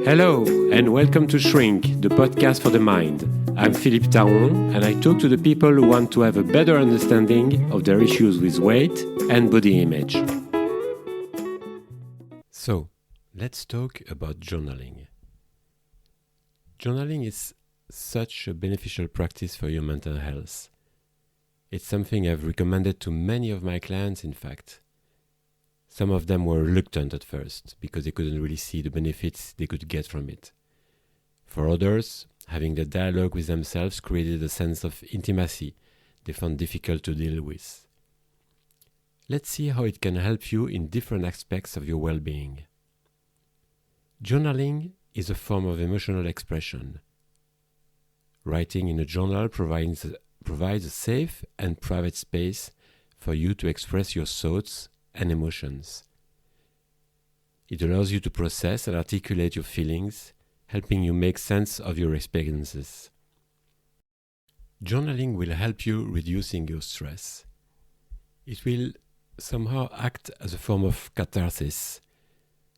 Hello, and welcome to Shrink, the podcast for the mind. I'm Philippe, and I talk to the people who want to have a better understanding of their issues with weight and body image. So, let's talk about journaling. Journaling is such a beneficial practice for your mental health. It's something I've recommended to many of my clients, in fact. Some of them were reluctant at first because they couldn't really see the benefits they could get from it. For others, having the dialogue with themselves created a sense of intimacy they found difficult to deal with. Let's see how it can help you in different aspects of your well-being. Journaling is a form of emotional expression. Writing in a journal provides a safe and private space for you to express your thoughts and emotions. It allows you to process and articulate your feelings, helping you make sense of your experiences. Journaling will help you reducing your stress. It will somehow act as a form of catharsis,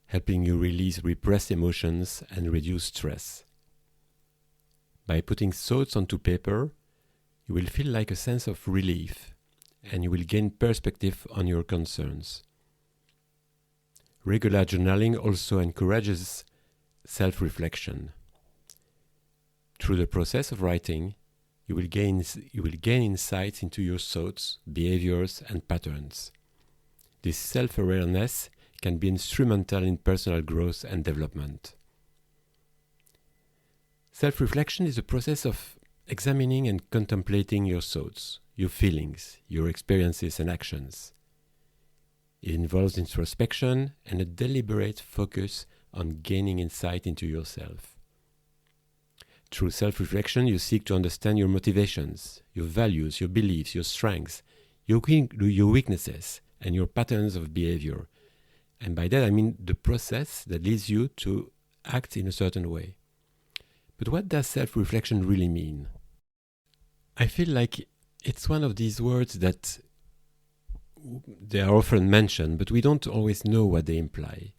helping you release repressed emotions and reduce stress. By putting thoughts onto paper, you will feel like a sense of relief, and you will gain perspective on your concerns. Regular journaling also encourages self-reflection. Through the process of writing, you will gain insights into your thoughts, behaviors, and patterns. This self-awareness can be instrumental in personal growth and development. Self-reflection is a process of examining and contemplating your thoughts, your feelings, your experiences and actions. It involves introspection and a deliberate focus on gaining insight into yourself. Through self-reflection, you seek to understand your motivations, your values, your beliefs, your strengths, your weaknesses, and your patterns of behavior. And by that I mean the process that leads you to act in a certain way. But what does self-reflection really mean? I feel like it's one of these words that they are often mentioned, but we don't always know what they imply.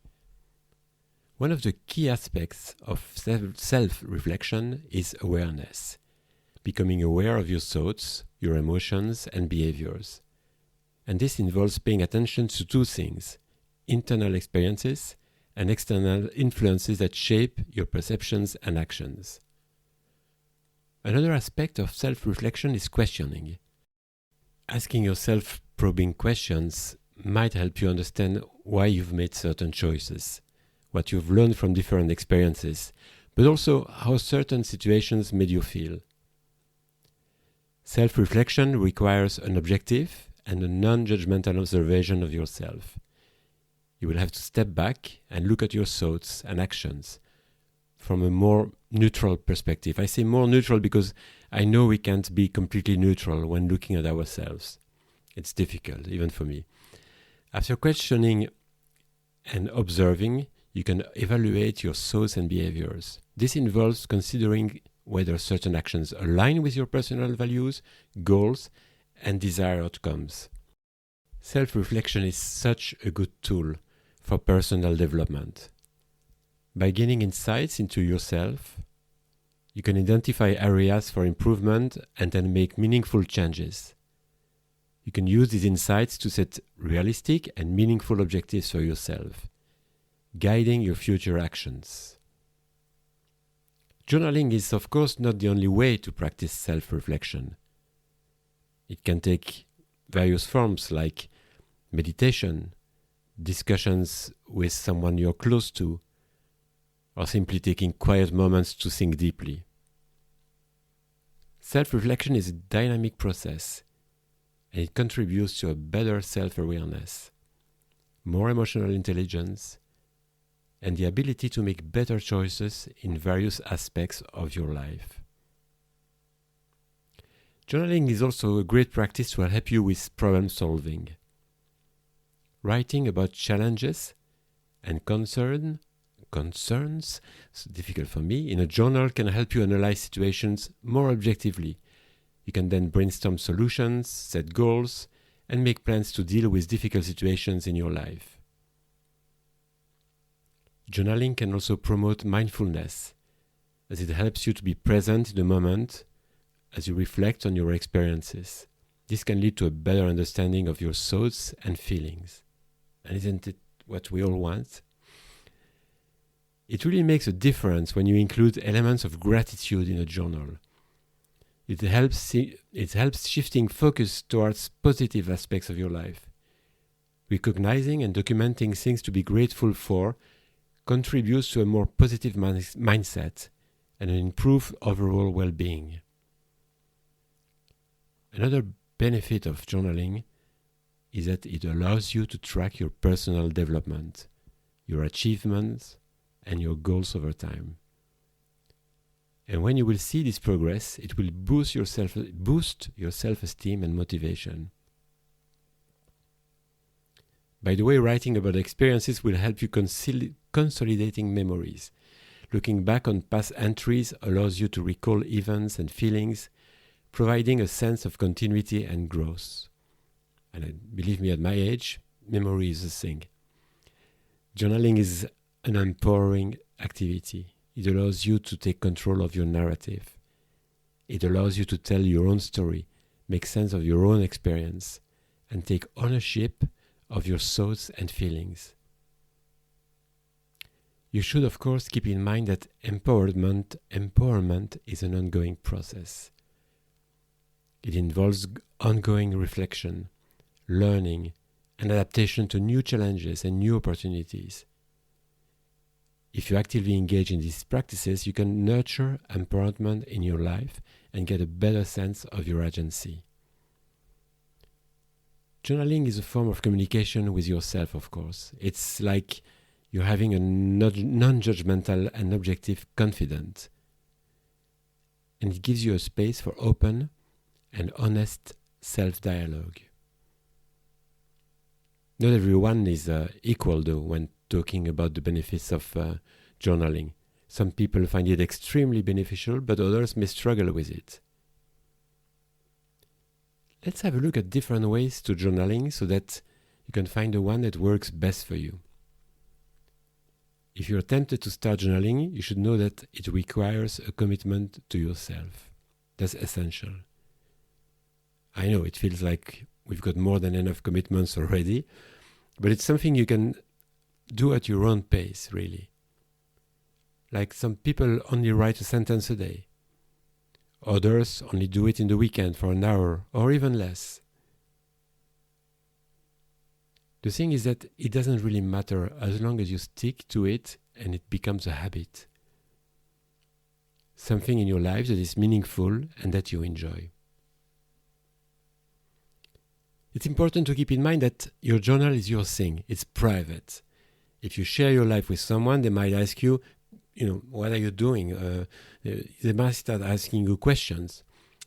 One of the key aspects of self-reflection is awareness, becoming aware of your thoughts, your emotions, and behaviors. And this involves paying attention to two things: internal experiences and external influences that shape your perceptions and actions. Another aspect of self-reflection is questioning. Asking yourself probing questions might help you understand why you've made certain choices, what you've learned from different experiences, but also how certain situations made you feel. Self-reflection requires an objective and a non-judgmental observation of yourself. You will have to step back and look at your thoughts and actions from a more neutral perspective. I say more neutral because I know we can't be completely neutral when looking at ourselves. It's difficult, even for me. After questioning and observing, you can evaluate your thoughts and behaviors. This involves considering whether certain actions align with your personal values, goals, and desired outcomes. Self-reflection is such a good tool for personal development. By gaining insights into yourself, you can identify areas for improvement and then make meaningful changes. You can use these insights to set realistic and meaningful objectives for yourself, guiding your future actions. Journaling is, of course, not the only way to practice self-reflection. It can take various forms like meditation, discussions with someone you're close to, or simply taking quiet moments to think deeply. Self-reflection is a dynamic process, and it contributes to a better self-awareness, more emotional intelligence, and the ability to make better choices in various aspects of your life. Journaling is also a great practice to help you with problem solving. Writing about challenges and concerns, it's difficult for me, in a journal can help you analyze situations more objectively. You can then brainstorm solutions, set goals, and make plans to deal with difficult situations in your life. Journaling can also promote mindfulness, as it helps you to be present in the moment as you reflect on your experiences. This can lead to a better understanding of your thoughts and feelings. And isn't it what we all want? It really makes a difference when you include elements of gratitude in a journal. It helps shifting focus towards positive aspects of your life. Recognizing and documenting things to be grateful for contributes to a more positive mindset and an improved overall well-being. Another benefit of journaling is that it allows you to track your personal development, your achievements, and your goals over time. And when you will see this progress, it will boost your self-esteem and motivation. By the way, writing about experiences will help you consolidating memories. Looking back on past entries allows you to recall events and feelings, providing a sense of continuity and growth. And believe me, at my age, memory is a thing. Journaling is an empowering activity. It allows you to take control of your narrative. It allows you to tell your own story, make sense of your own experience, and take ownership of your thoughts and feelings. You should, of course, keep in mind that empowerment is an ongoing process. It involves ongoing reflection, learning, and adaptation to new challenges and new opportunities. If you actively engage in these practices, you can nurture empowerment in your life and get a better sense of your agency. Journaling is a form of communication with yourself, of course. It's like you're having a non-judgmental and objective confidence. And it gives you a space for open and honest self-dialogue. Not everyone is equal, though, when talking about the benefits of journaling. Some people find it extremely beneficial, but others may struggle with it. Let's have a look at different ways to journaling so that you can find the one that works best for you. If you're tempted to start journaling, you should know that it requires a commitment to yourself. That's essential. I know it feels like we've got more than enough commitments already, but it's something you can do at your own pace, really. Like some people only write a sentence a day. Others only do it in the weekend for an hour or even less. The thing is that it doesn't really matter as long as you stick to it and it becomes a habit. Something in your life that is meaningful and that you enjoy. It's important to keep in mind that your journal is your thing. It's private. If you share your life with someone, they might ask you, what are you doing? They might start asking you questions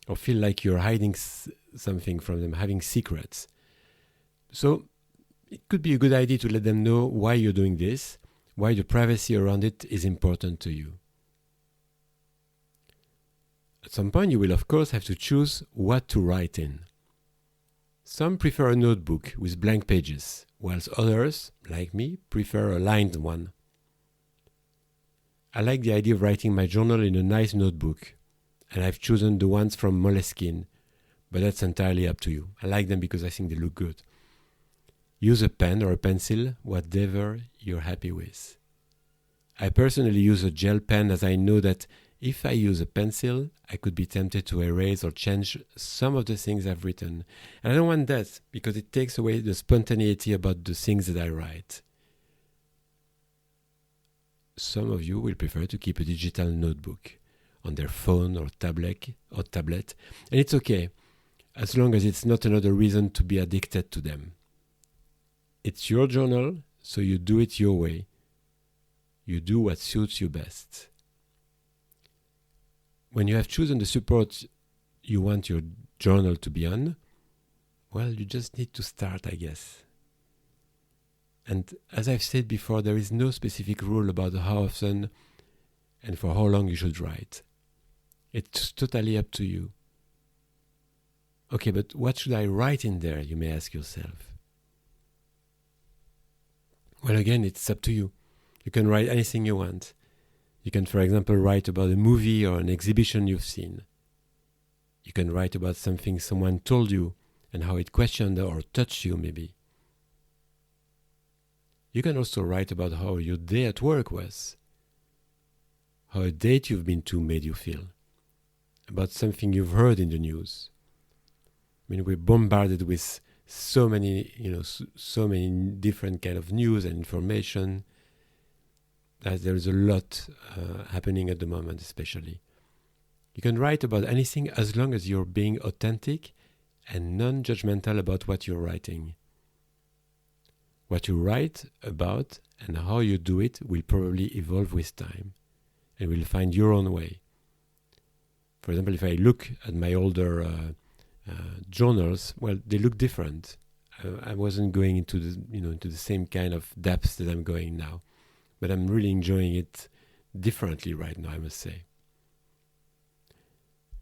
or feel like you're hiding something from them, having secrets. So it could be a good idea to let them know why you're doing this, why the privacy around it is important to you. At some point, you will of course have to choose what to write in. Some prefer a notebook with blank pages, whilst others, like me, prefer a lined one. I like the idea of writing my journal in a nice notebook, and I've chosen the ones from Moleskine, but that's entirely up to you. I like them because I think they look good. Use a pen or a pencil, whatever you're happy with. I personally use a gel pen as I know that if I use a pencil, I could be tempted to erase or change some of the things I've written. And I don't want that because it takes away the spontaneity about the things that I write. Some of you will prefer to keep a digital notebook on their phone or tablet, and it's okay, as long as it's not another reason to be addicted to them. It's your journal, so you do it your way. You do what suits you best. When you have chosen the support you want your journal to be on, well, you just need to start, I guess. And as I've said before, there is no specific rule about how often and for how long you should write. It's totally up to you. Okay, but what should I write in there, you may ask yourself. Well, again, it's up to you. You can write anything you want. You can, for example, write about a movie or an exhibition you've seen. You can write about something someone told you and how it questioned or touched you, maybe. You can also write about how your day at work was, how a date you've been to made you feel, about something you've heard in the news. I mean, we're bombarded with so many different kind of news and information that there is a lot happening at the moment, especially. You can write about anything as long as you're being authentic and non-judgmental about what you're writing. What you write about and how you do it will probably evolve with time and will find your own way. For example, if I look at my older journals, well, they look different. I wasn't going into the same kind of depths that I'm going now, but I'm really enjoying it differently right now, I must say.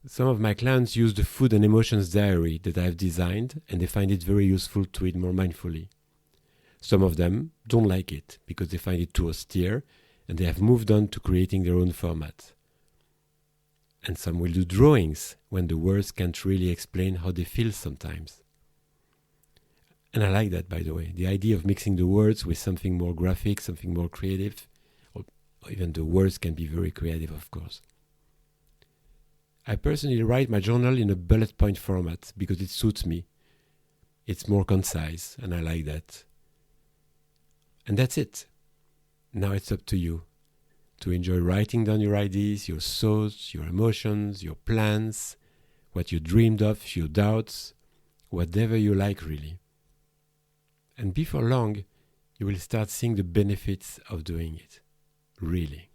Some of my clients use the food and emotions diary that I've designed, and they find it very useful to eat more mindfully. Some of them don't like it because they find it too austere, and they have moved on to creating their own format. And some will do drawings when the words can't really explain how they feel sometimes. And I like that, by the way, the idea of mixing the words with something more graphic, something more creative, or even the words can be very creative, of course. I personally write my journal in a bullet point format because it suits me. It's more concise, and I like that. And that's it. Now it's up to you to enjoy writing down your ideas, your thoughts, your emotions, your plans, what you dreamed of, your doubts, whatever you like really. And before long, you will start seeing the benefits of doing it, really.